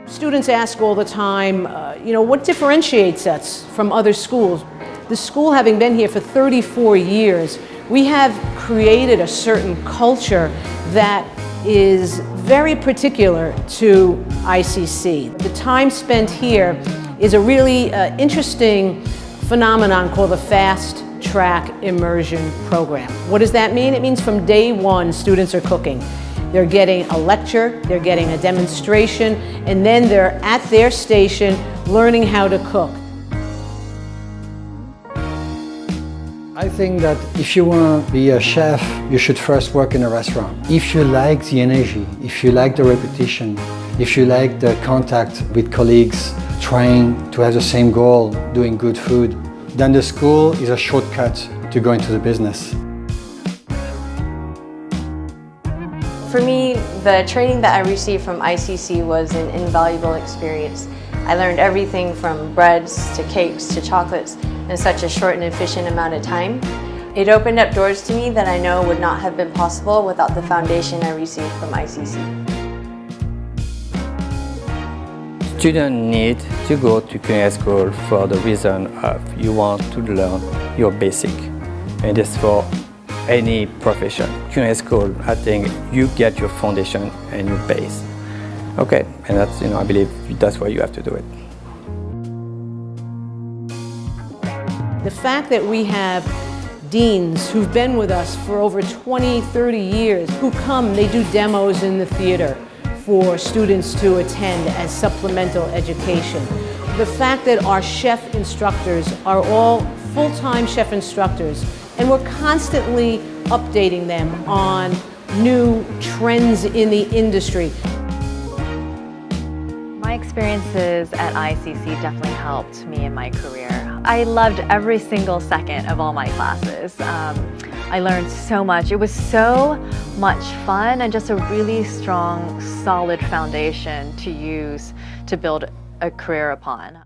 Students ask all the time, what differentiates us from other schools? The school, having been here for 34 years, we have created a certain culture that is very particular to ICC. The time spent here is a really interesting phenomenon called the Fast Track Immersion Program. What does that mean? It means from day one, students are cooking. They're getting a lecture, they're getting a demonstration, and then they're at their station learning how to cook. I think that if you want to be a chef, you should first work in a restaurant. If you like the energy, if you like the repetition, if you like the contact with colleagues, trying to have the same goal, doing good food, then the school is a shortcut to go into the business. For me, the training that I received from ICC was an invaluable experience. I learned everything from breads to cakes to chocolates in such a short and efficient amount of time. It opened up doors to me that I know would not have been possible without the foundation I received from ICC. Students need to go to culinary school for the reason of you want to learn your basic, and it's for any profession. Culinary school, I think you get your foundation and your base. Okay, and that's, I believe that's why you have to do it. The fact that we have deans who've been with us for over 20, 30 years, who come, they do demos in the theater for students to attend as supplemental education. The fact that our chef instructors are all full-time chef instructors, and we're constantly updating them on new trends in the industry. My experiences at ICC definitely helped me in my career. I loved every single second of all my classes. I learned so much. It was so much fun and just a really strong, solid foundation to use to build a career upon.